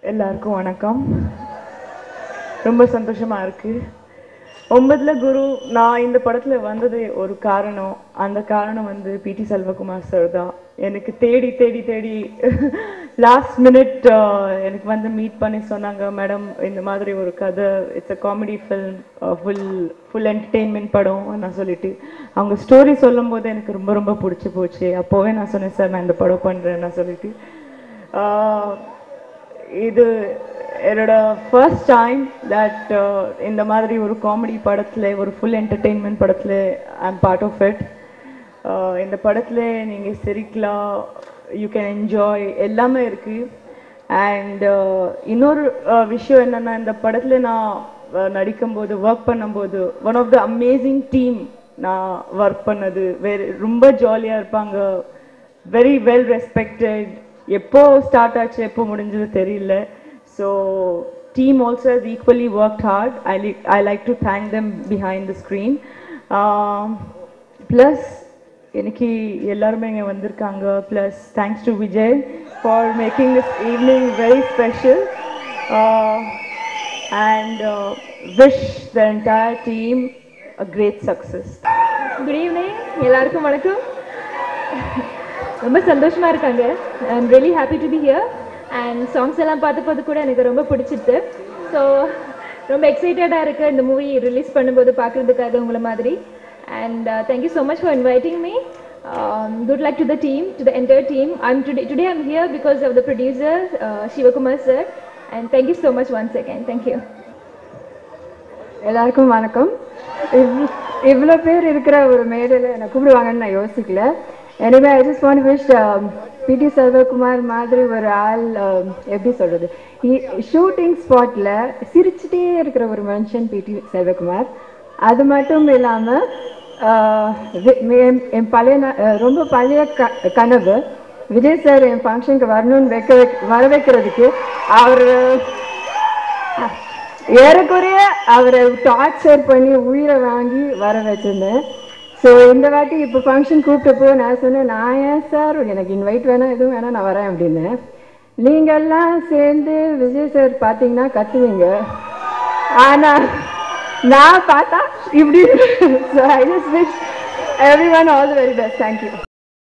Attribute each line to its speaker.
Speaker 1: எல்லாருக்கும் வணக்கம். ரொம்ப சந்தோஷமா இருக்கு. 9ல குரு நான் இந்த படத்துல வந்தது ஒரு காரணம். அந்த காரணம் வந்து பிடி செல்வகுமார் சார் தான். எனக்கு தேடி தேடி தேடி லாஸ்ட் மினிட் எனக்கு வந்து மீட் பண்ணி சொன்னாங்க, மேடம் இந்த மாதிரி ஒரு கதை, it's a comedy film, full entertainment படம் நான் சொல்லிட்டு அவங்க ஸ்டோரி சொல்லும் போது எனக்கு ரொம்ப ரொம்ப பிடிச்சி போச்சு. அப்போவே நான் சொன்னேன், சார் நான் இந்த படம் பண்ணுறேன் நான் சொல்லிட்டு. இது என்னோட ஃபர்ஸ்ட் டைம் தட் இந்த மாதிரி ஒரு காமெடி படத்தில், ஒரு ஃபுல் என்டர்டெயின்மெண்ட் படத்தில் I am part of it. இந்த படத்தில் நீங்கள் சிரிக்கலாம், யூ கேன் என்ஜாய், எல்லாமே இருக்குது. அண்ட் இன்னொரு விஷயம் என்னென்னா, இந்த படத்தில் நான் நடிக்கும்போது, ஒர்க் பண்ணும்போது, one of the amazing team நான் ஒர்க் பண்ணது. ரொம்ப ஜாலியாக இருப்பாங்க, வெரி வெல் ரெஸ்பெக்டட். எப்போ ஸ்டார்ட் ஆச்சு எப்போ முடிஞ்சது தெரியல. So team also has equally worked hard. I like to thank them behind the screen. Plus எனக்கு எல்லாருமே இங்கே வந்திருக்காங்க. Plus thanks to Vijay for making this evening very special. And wish the entire team a great success.
Speaker 2: Good evening. எல்லாருக்கும் வணக்கம். ரொம்ப சந்தோஷமா இருக்காங்க. I am really happy to be here. And songs எல்லாம் பார்த்தபோது கூட எனக்கு ரொம்ப பிடிச்சிட்டு, ஸோ ரொம்ப எக்ஸைட்டடாக இருக்குது இந்த மூவி ரிலீஸ் பண்ணும்போது பார்க்குறதுக்காக உங்களை மாதிரி. And thank you so much for inviting me. Good luck to the team, to the entire team. Today I'm here because of the producer Sivakumar sir. And thank you so much once again. Thank you.
Speaker 3: எல்லாருக்கும் வணக்கம். இவ்வளோ பேர் இருக்கிற ஒரு மேடையில் என்னை கூப்பிடுவாங்கன்னு நான் யோசிக்கல. Anyway, I just want to wish பிடி செல்வகுமார் மாதிரி ஒரு ஆள், எப்படி சொல்கிறது, ஷூட்டிங் ஸ்பாட்டில் சிரிச்சுட்டே இருக்கிற ஒரு மனுஷன் பிடி செல்வகுமார். அது மட்டும் இல்லாமல் என் ரொம்ப பழைய கனவு விஜய் சார் என் ஃபங்க்ஷனுக்கு வரணும்னு வர வைக்கிறதுக்கு அவர் ஏறக்குறைய அவரை டார்ச்சர் பண்ணி உயிரை வாங்கி வர வச்சிருந்தேன். ஸோ இந்த வாட்டி இப்போ ஃபங்க்ஷன் கூப்பிட்டப்போ நான் சொன்னேன், நான் ஏன் சார் எனக்கு இன்வைட் வேணாம் எதுவும் வேணாம் நான் வரேன் அப்படின்னு. நீங்கள்லாம் சேர்ந்து விஜய் சார் பார்த்தீங்கன்னா கத்துவீங்க, ஆனால் நான் பார்த்தா இப்படி. So I just wish every one all the very best. Thank you.